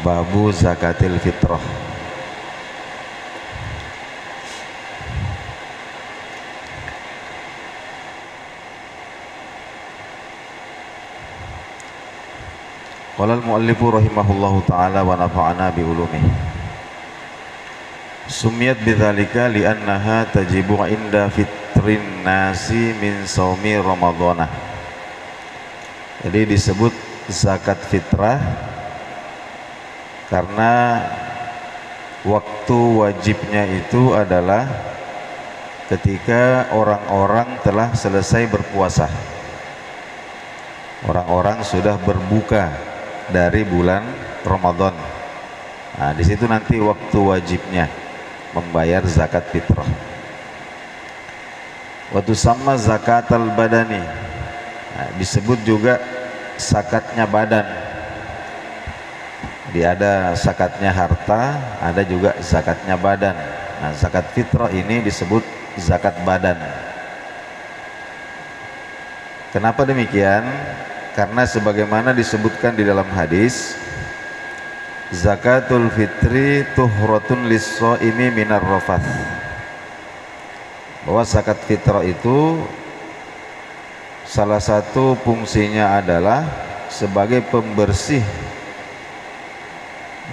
Babu zakatil fitrah. Qala al-muallifu rahimahullahu ta'ala wa nafa'ana bi ulumihi. Sumiyat bidzalika li'annaha tajibu inda fitrin nasi min shaumi ramadhana. Jadi disebut zakat fitrah karena waktu wajibnya itu adalah ketika orang-orang telah selesai berpuasa. Orang-orang sudah berbuka dari bulan Ramadan. Nah, di situ nanti waktu wajibnya membayar zakat fitrah. Waktu sama zakat al-badani. Nah, disebut juga zakatnya badan. Jadi ada zakatnya harta, ada juga zakatnya badan. Nah, zakat fitrah ini disebut zakat badan. Kenapa demikian? Karena sebagaimana disebutkan di dalam hadis, zakatul fitri tuhratun lis-shaimi minar rafath. Bahwa zakat fitrah itu salah satu fungsinya adalah sebagai pembersih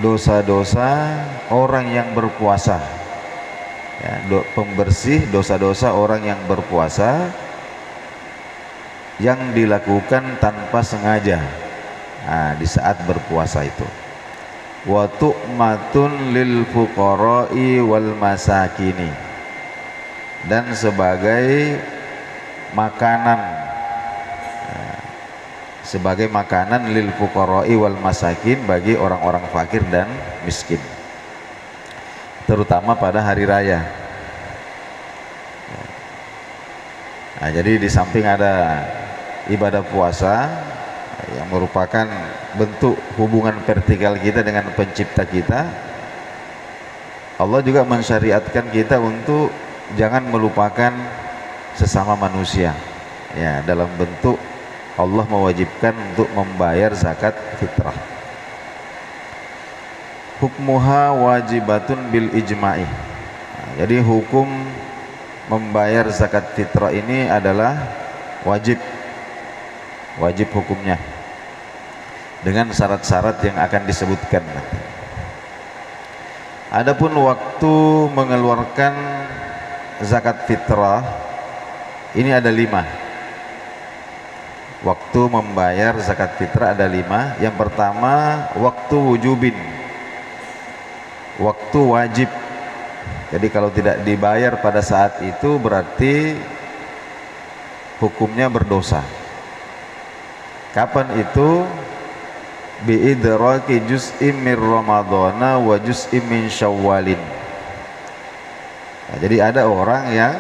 dosa-dosa orang yang berpuasa. Ya, pembersih dosa-dosa orang yang berpuasa yang dilakukan tanpa sengaja. Nah, di saat berpuasa itu. Wa tu'matun lil fuqara'i wal masakini. Dan sebagai makanan, sebagai makanan lil fuqara'i wal masakin, bagi orang-orang fakir dan miskin, terutama pada hari raya. Nah, jadi di samping ada ibadah puasa yang merupakan bentuk hubungan vertikal kita dengan pencipta kita, Allah juga mensyariatkan kita untuk jangan melupakan sesama manusia. Ya, dalam bentuk Allah mewajibkan untuk membayar zakat fitrah. Hukmuha wajibatun bil ijma'i. Nah, jadi hukum membayar zakat fitrah ini adalah wajib hukumnya dengan syarat-syarat yang akan disebutkan. Adapun waktu mengeluarkan zakat fitrah ini ada 5. Waktu membayar zakat fitrah ada 5. Yang pertama, waktu wujubin, waktu wajib. Jadi kalau tidak dibayar pada saat itu berarti hukumnya berdosa. Kapan itu? Bi'idraki juz'im min ramadhana wa juz'im min syawwalin. Nah, jadi ada orang yang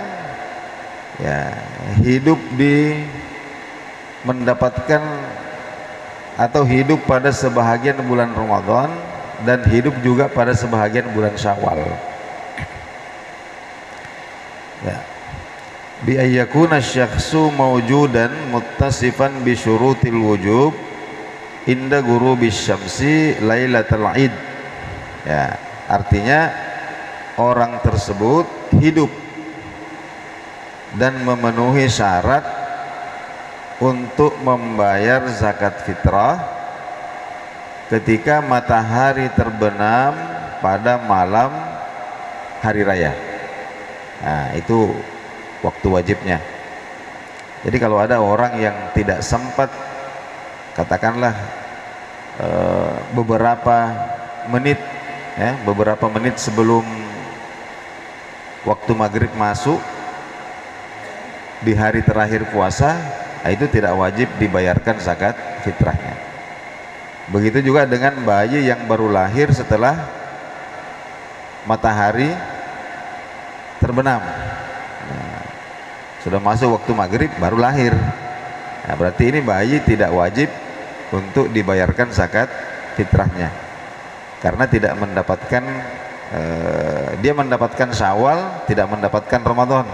hidup di mendapatkan atau hidup pada sebahagian bulan Ramadan dan hidup juga pada sebahagian bulan Syawal. Ya. Bi ayyakuna syakhsu mawjudan muttasifan bi syurutil wujub inda ghurubis syamsi lailatul id. Ya, artinya orang tersebut hidup dan memenuhi syarat untuk membayar zakat fitrah ketika matahari terbenam pada malam hari raya. Nah, itu waktu wajibnya. Jadi kalau ada orang yang tidak sempat, katakanlah beberapa menit sebelum waktu maghrib masuk di hari terakhir puasa, itu tidak wajib dibayarkan zakat fitrahnya. Begitu juga dengan bayi yang baru lahir setelah matahari terbenam. Nah, sudah masuk waktu maghrib baru lahir. Nah, berarti ini bayi tidak wajib untuk dibayarkan zakat fitrahnya karena tidak mendapatkan dia mendapatkan Syawal, tidak mendapatkan Ramadan.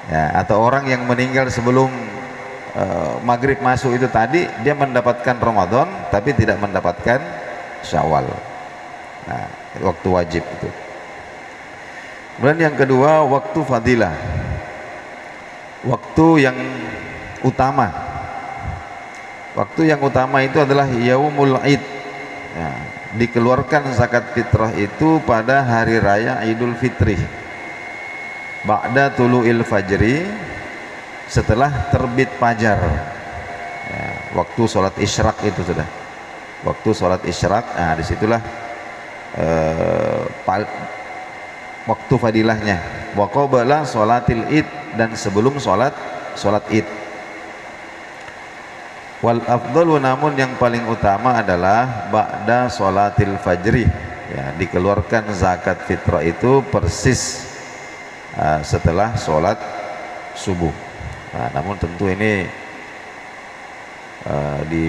Ya, atau orang yang meninggal sebelum maghrib masuk itu tadi, dia mendapatkan Ramadan tapi tidak mendapatkan Syawal. Nah, waktu wajib itu. Kemudian yang kedua, waktu fadilah, waktu yang utama. Waktu yang utama itu adalah yaumul id, ya, dikeluarkan zakat fitrah itu pada hari raya Idul Fitri, ba'da tulu'il fajri, setelah terbit fajar, ya, waktu sholat isyraq itu sudah waktu sholat isyraq. Nah, disitulah waktu fadilahnya. Wa qabla sholatil id, dan sebelum sholat id. Wal afdalu, namun yang paling utama adalah ba'da sholatil fajri, ya, dikeluarkan zakat fitrah itu persis setelah sholat subuh. Nah, namun tentu ini di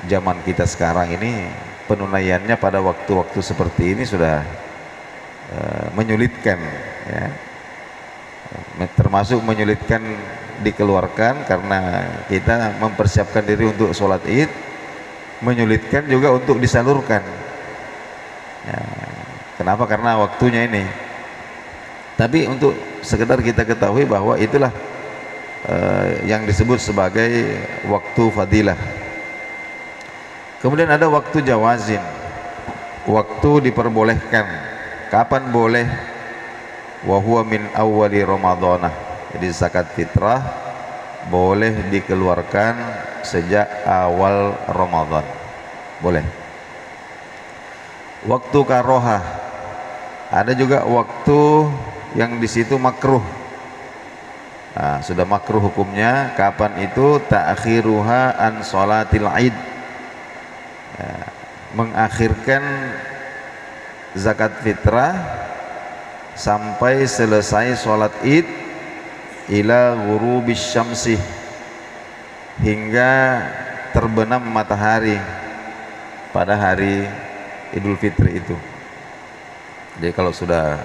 zaman kita sekarang ini penunaiannya pada waktu-waktu seperti ini sudah menyulitkan, ya. Termasuk menyulitkan dikeluarkan karena kita mempersiapkan diri untuk sholat id, menyulitkan juga untuk disalurkan, ya. Kenapa? Karena waktunya ini. Tapi untuk sekedar kita ketahui bahwa itulah yang disebut sebagai waktu fadilah. Kemudian ada waktu jawazin, waktu diperbolehkan. Kapan boleh? Wa huwa min awwali ramadhanah. Jadi zakat fitrah boleh dikeluarkan sejak awal Ramadan, boleh. Waktu karohah, ada juga waktu yang di situ makruh. Nah, sudah makruh hukumnya. Kapan itu? Ta'khiruha an sholatil id, ya, mengakhirkan zakat fitrah sampai selesai sholat id, ila ghurubis syamsi, hingga terbenam matahari pada hari Idul Fitri itu. Jadi kalau sudah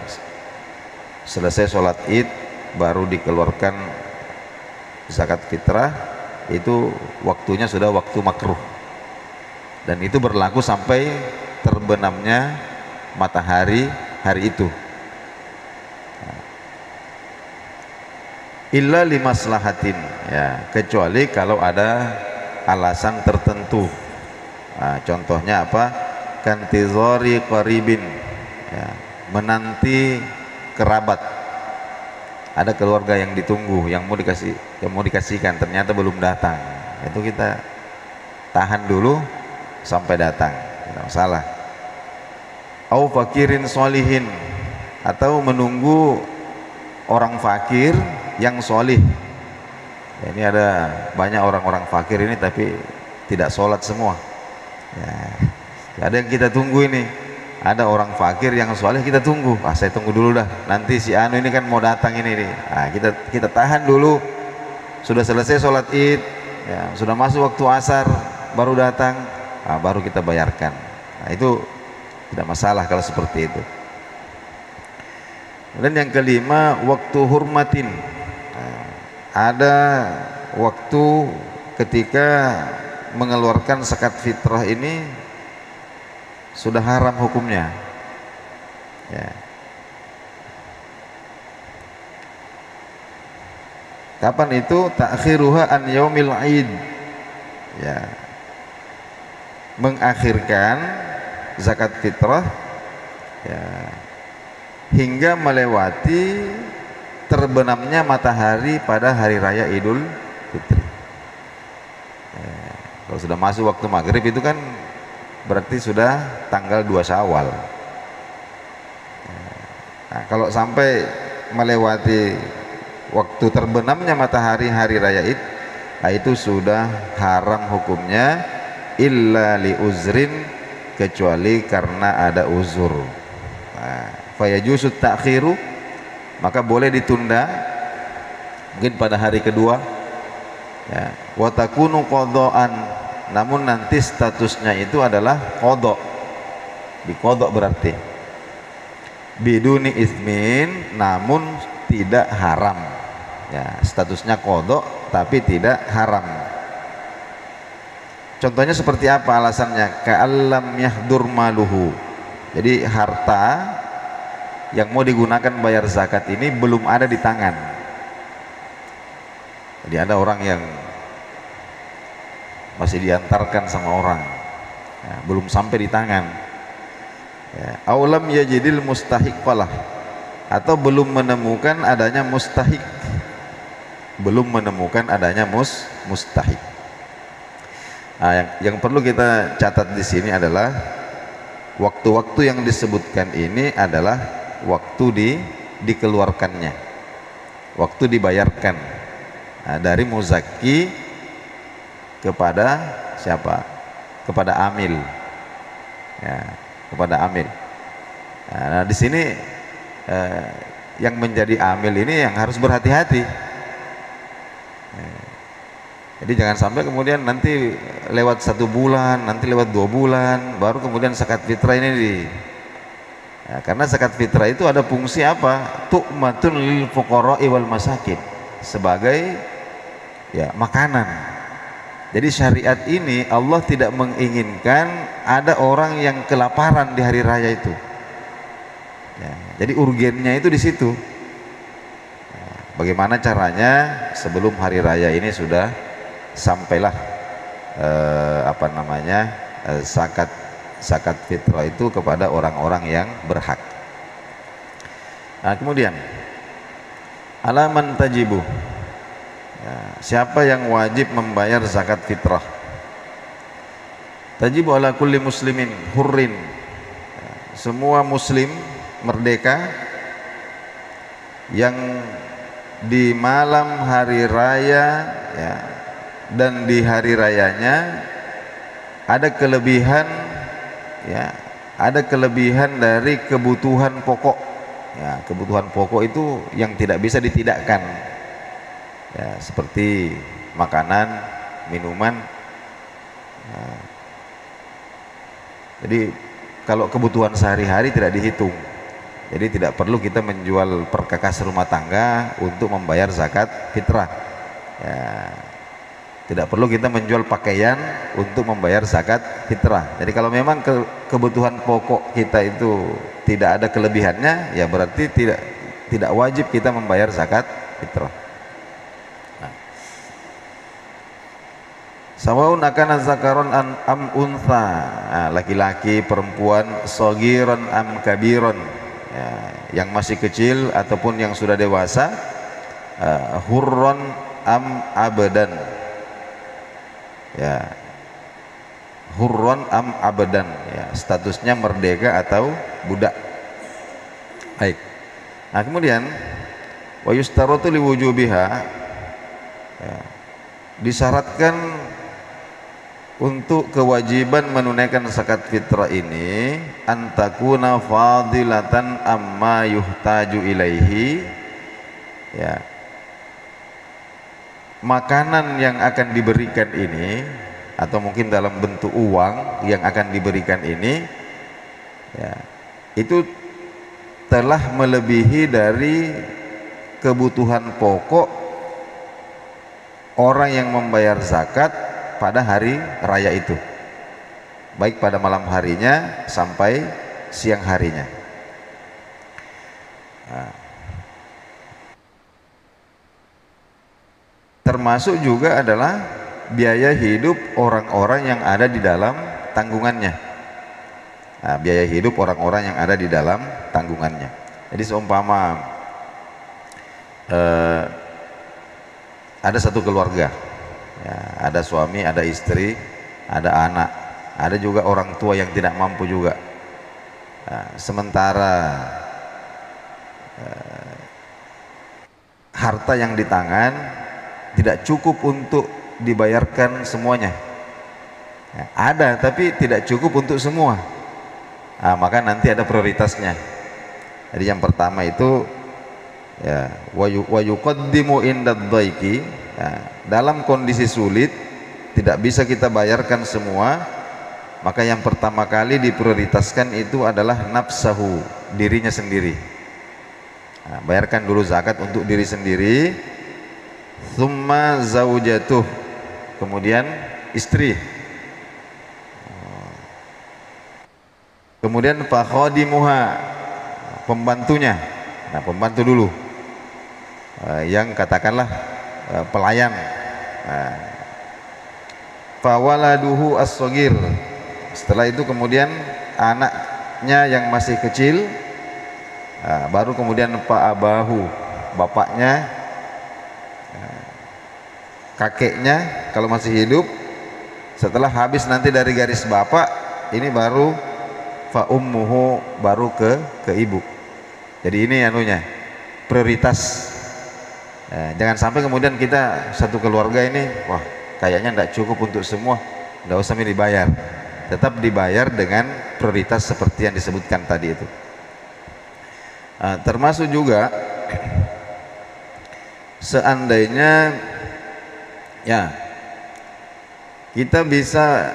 selesai sholat id baru dikeluarkan zakat fitrah, itu waktunya sudah waktu makruh, dan itu berlaku sampai terbenamnya matahari hari itu. Illa limaslahatin, ya, kecuali kalau ada alasan tertentu. Nah, contohnya apa? Kantizori qaribin, ya, menanti kerabat. Ada keluarga yang ditunggu, yang mau dikasihkan, ternyata belum datang. Itu kita tahan dulu sampai datang, tidak masalah. Au fakirin sholihin, atau menunggu orang fakir yang solih. Ya, ini ada banyak orang-orang fakir ini tapi tidak sholat semua, ya. Ada yang kita tunggu ini, ada orang fakir yang solih kita tunggu. Saya tunggu dulu dah, nanti si anu ini kan mau datang ini nih. Nah, kita tahan dulu. Sudah selesai sholat id, ya, sudah masuk waktu asar baru datang, baru kita bayarkan. Nah, itu tidak masalah kalau seperti itu. Dan yang kelima, waktu hurmatin. Ada waktu ketika mengeluarkan zakat fitrah ini sudah haram hukumnya, ya. Kapan itu? Ta'khiruha an yaumil id, ya, mengakhirkan zakat fitrah, ya, hingga melewati terbenamnya matahari pada hari raya Idul Fitri. Kalau sudah masuk waktu maghrib itu kan berarti sudah tanggal 2 Syawal. Nah, kalau sampai melewati waktu terbenamnya matahari hari raya Id, nah itu sudah haram hukumnya, illa li uzrin, kecuali karena ada uzur. Fayajuzut ta'khiru, maka boleh ditunda mungkin pada hari kedua, ya. Wa takunu qadaan, namun nanti statusnya itu adalah qada, diqada berarti biduni ismin, namun tidak haram, ya, statusnya qada tapi tidak haram. Contohnya seperti apa alasannya? Ka'allam yahdur maluhu. Jadi harta yang mau digunakan bayar zakat ini belum ada di tangan. Jadi ada orang yang masih diantarkan sama orang, ya, belum sampai di tangan. Ya, aulam yajidil mustahiq falah, atau belum menemukan adanya mustahik, belum menemukan adanya mustahik. Nah, yang perlu kita catat di sini adalah waktu-waktu yang disebutkan ini adalah waktu dikeluarkannya, waktu dibayarkan. Nah, dari muzaki kepada siapa? Kepada amil, ya, kepada amil. Nah, di sini yang menjadi amil ini yang harus berhati-hati. Jadi jangan sampai kemudian nanti lewat 1 bulan, nanti lewat 2 bulan, baru kemudian zakat fitrah ini ya, karena zakat fitrah itu ada fungsi apa? Tu'matun lil fuqara'i wal masakin, sebagai ya makanan. Jadi syariat ini Allah tidak menginginkan ada orang yang kelaparan di hari raya itu. Ya, jadi urgennya itu di situ. Ya, bagaimana caranya sebelum hari raya ini sudah sampailah zakat fitrah itu kepada orang-orang yang berhak. Nah, kemudian alaman tajibu, ya, siapa yang wajib membayar zakat fitrah? Tajibu ala kulli muslimin hurrin, ya, semua muslim merdeka yang di malam hari raya, ya, dan di hari rayanya ada kelebihan, ya, ada kelebihan dari kebutuhan pokok. Ya, kebutuhan pokok itu yang tidak bisa ditidakkan, ya, seperti makanan, minuman. Nah, jadi kalau kebutuhan sehari-hari tidak dihitung, jadi tidak perlu kita menjual perkakas rumah tangga untuk membayar zakat fitrah, ya. Tidak perlu kita menjual pakaian untuk membayar zakat fitrah. Jadi kalau memang kebutuhan pokok kita itu tidak ada kelebihannya, ya berarti tidak wajib kita membayar zakat fitrah. Nah, sawaun akan zakaron am untha, laki-laki perempuan, sogiron am kabiron, ya, yang masih kecil ataupun yang sudah dewasa, hurron am abadan, ya, hurron am abadan, ya, statusnya merdeka atau budak. Baik. Nah, kemudian wa yustaratu liwujubiha, ya, disyaratkan untuk kewajiban menunaikan zakat fitrah ini antakuna fadilatan amma yuhtaju ilaihi, ya, makanan yang akan diberikan ini atau mungkin dalam bentuk uang yang akan diberikan ini, ya, itu telah melebihi dari kebutuhan pokok orang yang membayar zakat pada hari raya itu, baik pada malam harinya sampai siang harinya. Nah, termasuk juga adalah biaya hidup orang-orang yang ada di dalam tanggungannya. Nah, biaya hidup orang-orang yang ada di dalam tanggungannya. Jadi seumpama ada satu keluarga, ya, ada suami, ada istri, ada anak, ada juga orang tua yang tidak mampu juga. Nah, sementara harta yang di tangan tidak cukup untuk dibayarkan semuanya, ya, ada tapi tidak cukup untuk semua. Nah, maka nanti ada prioritasnya. Jadi yang pertama itu, ya, wa yuqaddimu indad dhaiki, ya, dalam kondisi sulit tidak bisa kita bayarkan semua, maka yang pertama kali diprioritaskan itu adalah nafsahu, dirinya sendiri. Nah, bayarkan dulu zakat untuk diri sendiri, tsumma zaujatuh, kemudian istri, Kemudian fakhadimuha, pembantunya. Nah, pembantu dulu, yang katakanlah pelayan. Nah, fawaladuhu as-shagir, setelah itu kemudian anaknya yang masih kecil. Nah, baru kemudian fa abahu, bapaknya, kakeknya kalau masih hidup. Setelah habis nanti dari garis bapak, ini baru fa ummuhu, baru ke ibu. Jadi ini anunya, prioritas. Jangan sampai kemudian kita satu keluarga ini, wah kayaknya tidak cukup untuk semua, tidak usah dibayar. Tetap dibayar dengan prioritas seperti yang disebutkan tadi itu. Termasuk juga seandainya ya kita bisa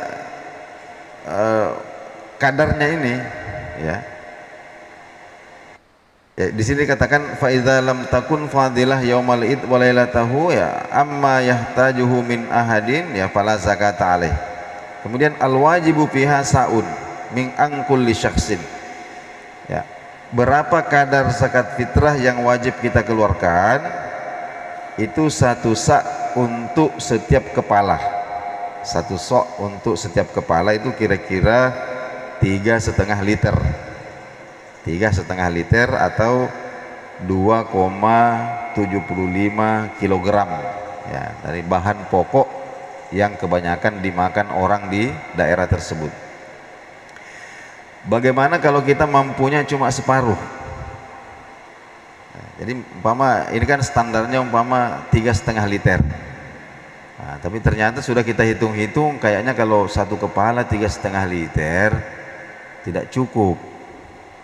kadarnya ini, ya. Di sini dikatakan fa idza lam takun fadilah yaumal id wa lailatahu, ya amma yahtajuhu min ahadin, ya fala zakata alaih. Kemudian al wajibu fiha saun min an kulli syakhsin, ya, berapa kadar zakat fitrah yang wajib kita keluarkan, itu satu sa' untuk setiap kepala. Satu sok untuk setiap kepala itu kira-kira 3,5 liter. 3,5 liter atau 2,75 kilogram, ya, dari bahan pokok yang kebanyakan dimakan orang di daerah tersebut. Bagaimana kalau kita mampunya cuma separuh? Jadi umpama ini kan standarnya umpama 3,5 liter. Nah, tapi ternyata sudah kita hitung-hitung, kayaknya kalau satu kepala 3,5 liter tidak cukup.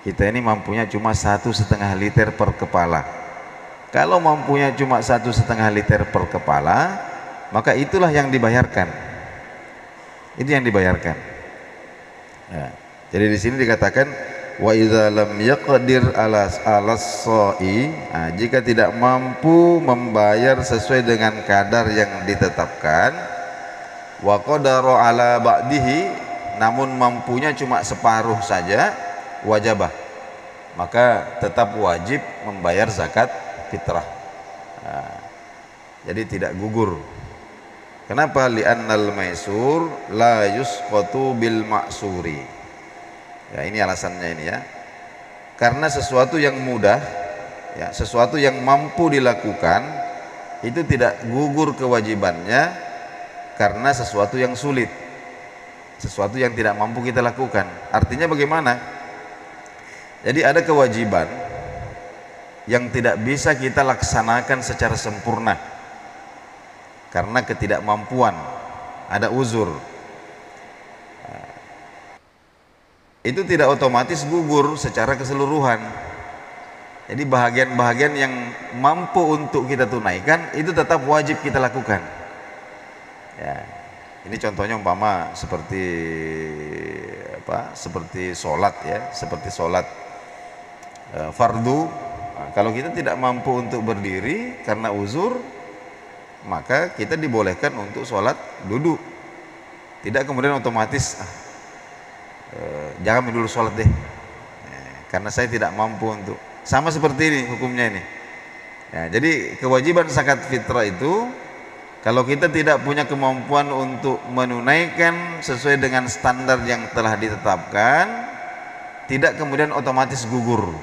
Kita ini mampunya cuma 1,5 liter per kepala. Kalau mampunya cuma 1,5 liter per kepala, maka itulah yang dibayarkan. Itu yang dibayarkan. Ya. Jadi di sini dikatakan wa idza lam yaqdir alas-soi, jika tidak mampu membayar sesuai dengan kadar yang ditetapkan, wa qadara ala ba'dihi, namun mampunya cuma separuh saja, wajibah, maka tetap wajib membayar zakat fitrah. Jadi tidak gugur. Kenapa? Li'annal maisur la yusqatu bil ma'suri. Ya, ini alasannya ini, ya. Karena sesuatu yang mudah, ya, sesuatu yang mampu dilakukan itu tidak gugur kewajibannya karena sesuatu yang sulit, sesuatu yang tidak mampu kita lakukan. Artinya bagaimana? Jadi ada kewajiban yang tidak bisa kita laksanakan secara sempurna karena ketidakmampuan, ada uzur. Itu tidak otomatis gugur secara keseluruhan. Jadi bahagian-bahagian yang mampu untuk kita tunaikan itu tetap wajib kita lakukan. Ya, ini contohnya umpama seperti apa? Seperti sholat, ya, seperti sholat fardu. Nah, kalau kita tidak mampu untuk berdiri karena uzur, maka kita dibolehkan untuk sholat duduk. Tidak kemudian otomatis jangan dulu sholat deh, karena saya tidak mampu untuk. Sama seperti ini hukumnya ini. Ya, jadi kewajiban zakat fitrah itu kalau kita tidak punya kemampuan untuk menunaikan sesuai dengan standar yang telah ditetapkan, tidak kemudian otomatis gugur.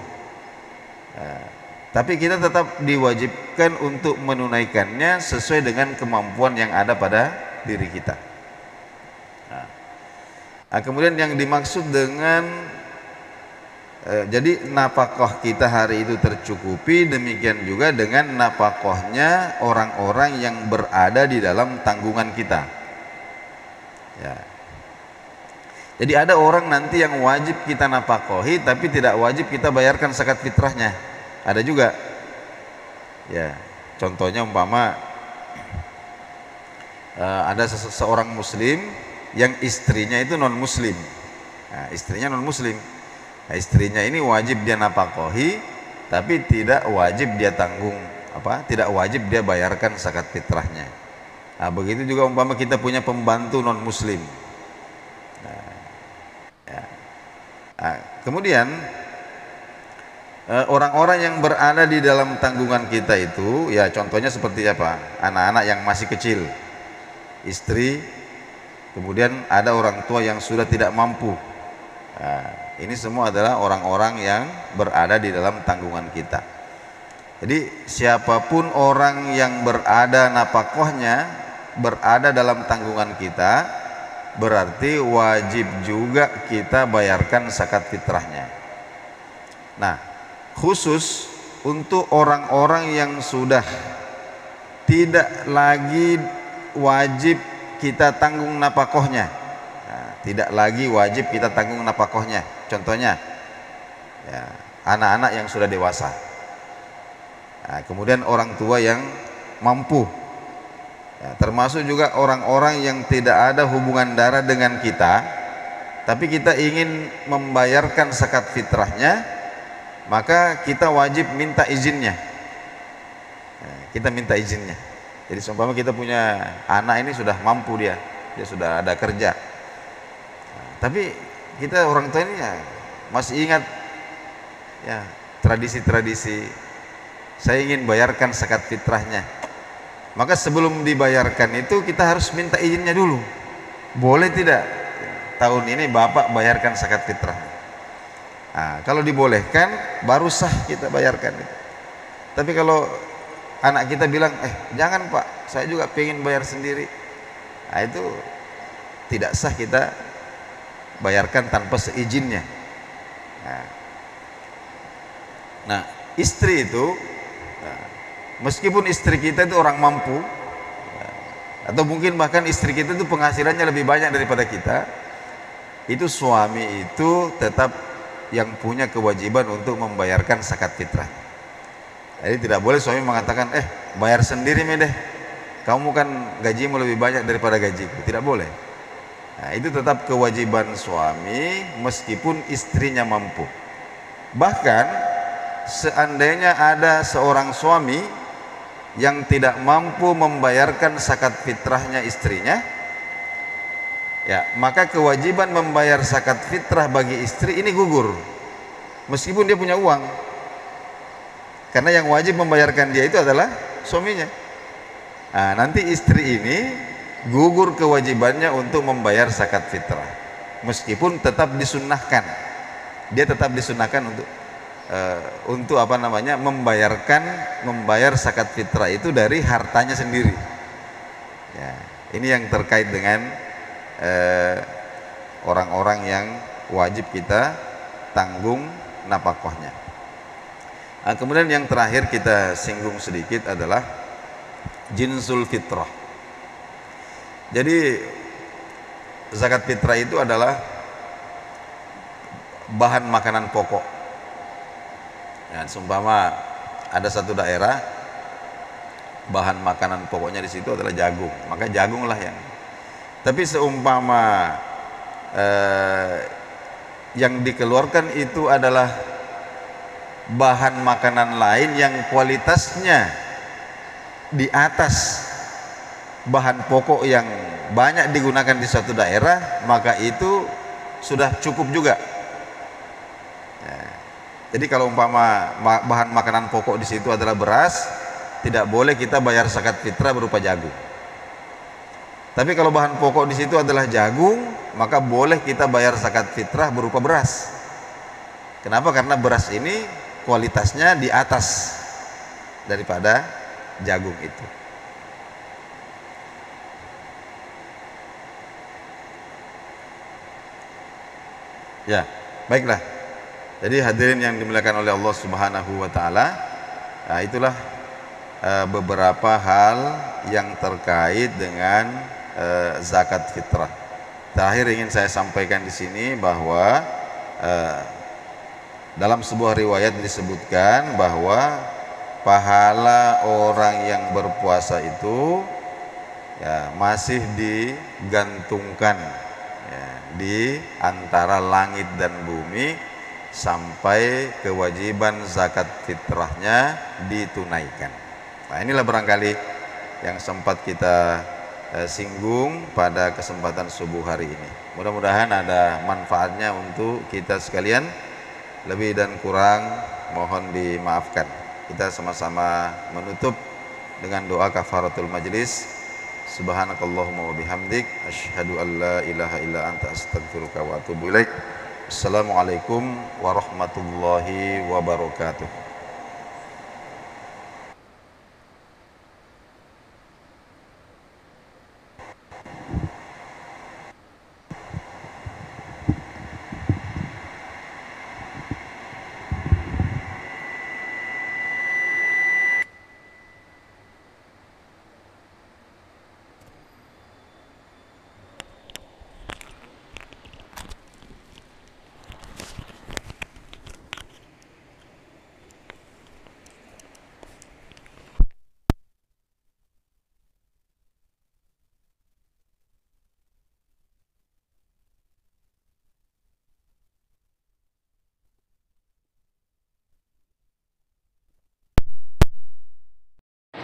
Tapi kita tetap diwajibkan untuk menunaikannya sesuai dengan kemampuan yang ada pada diri kita. Nah, kemudian yang dimaksud dengan jadi nafkah kita hari itu tercukupi, demikian juga dengan nafkahnya orang-orang yang berada di dalam tanggungan kita. Ya. Jadi ada orang nanti yang wajib kita nafkahi tapi tidak wajib kita bayarkan zakat fitrahnya. Ada juga. Ya, contohnya umpama ada seseorang muslim yang istrinya itu non muslim. Nah, istrinya non muslim. Nah, istrinya ini wajib dia nafkahi tapi tidak wajib dia tanggung tidak wajib dia bayarkan zakat fitrahnya. Nah, begitu juga umpama kita punya pembantu non muslim. Nah, ya. Nah, kemudian orang-orang yang berada di dalam tanggungan kita itu, ya contohnya seperti apa? Anak-anak yang masih kecil, istri, kemudian ada orang tua yang sudah tidak mampu. Nah, ini semua adalah orang-orang yang berada di dalam tanggungan kita. Jadi siapapun orang yang berada nafkahnya berada dalam tanggungan kita, berarti wajib juga kita bayarkan zakat fitrahnya. Nah, khusus untuk orang-orang yang sudah tidak lagi wajib kita tanggung nafkahnya. Nah, tidak lagi wajib kita tanggung nafkahnya. Contohnya, ya, anak-anak yang sudah dewasa. Nah, kemudian orang tua yang mampu. Ya, termasuk juga orang-orang yang tidak ada hubungan darah dengan kita, tapi kita ingin membayarkan zakat fitrahnya, maka kita wajib minta izinnya. Nah, kita minta izinnya. Jadi seumpama kita punya anak ini sudah mampu, dia sudah ada kerja. Nah, tapi kita orang tua ini ya masih ingat ya tradisi-tradisi. Saya ingin bayarkan zakat fitrahnya. Maka sebelum dibayarkan itu kita harus minta izinnya dulu. Boleh tidak tahun ini Bapak bayarkan zakat fitrah? Nah, kalau dibolehkan baru sah kita bayarkan itu. Tapi kalau anak kita bilang, jangan Pak, saya juga pengen bayar sendiri, nah itu tidak sah kita bayarkan tanpa seizinnya. Nah, istri itu, meskipun istri kita itu orang mampu, atau mungkin bahkan istri kita itu penghasilannya lebih banyak daripada kita, itu suami itu tetap yang punya kewajiban untuk membayarkan zakat fitrah. Jadi tidak boleh suami mengatakan, bayar sendiri deh, kamu kan gajimu lebih banyak daripada gajiku. Tidak boleh. Nah, itu tetap kewajiban suami meskipun istrinya mampu. Bahkan seandainya ada seorang suami yang tidak mampu membayarkan zakat fitrahnya istrinya, ya, maka kewajiban membayar zakat fitrah bagi istri ini gugur meskipun dia punya uang, karena yang wajib membayarkan dia itu adalah suaminya. Nah, nanti istri ini gugur kewajibannya untuk membayar zakat fitrah meskipun tetap disunnahkan, dia tetap disunnahkan untuk membayar zakat fitrah itu dari hartanya sendiri. Ya, ini yang terkait dengan orang-orang yang wajib kita tanggung nafkahnya. Nah, kemudian yang terakhir kita singgung sedikit adalah jinsul fitrah. Jadi zakat fitrah itu adalah bahan makanan pokok. Ya, seumpama ada satu daerah bahan makanan pokoknya di situ adalah jagung, maka jagunglah yang. Tapi seumpama yang dikeluarkan itu adalah bahan makanan lain yang kualitasnya di atas bahan pokok yang banyak digunakan di suatu daerah, maka itu sudah cukup juga. Jadi kalau umpama bahan makanan pokok di situ adalah beras, tidak boleh kita bayar zakat fitrah berupa jagung. Tapi kalau bahan pokok di situ adalah jagung, maka boleh kita bayar zakat fitrah berupa beras. Kenapa? Karena beras ini kualitasnya di atas daripada jagung itu. Ya, baiklah. Jadi hadirin yang dimuliakan oleh Allah Subhanahu wa taala, nah itulah beberapa hal yang terkait dengan zakat fitrah. Terakhir ingin saya sampaikan di sini bahwa dalam sebuah riwayat disebutkan bahwa pahala orang yang berpuasa itu ya masih digantungkan ya, di antara langit dan bumi sampai kewajiban zakat fitrahnya ditunaikan. Nah, inilah barangkali yang sempat kita singgung pada kesempatan subuh hari ini. Mudah-mudahan ada manfaatnya untuk kita sekalian. Lebih dan kurang mohon dimaafkan. Kita sama-sama menutup dengan doa kafaratul majlis. Subhanakallahumma wa bihamdik asyhadu an la ilaha illa anta astaghfiruka wa atubu ilaik. Assalamualaikum warahmatullahi wabarakatuh.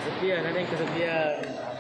Kesepian, ada yang kesepian.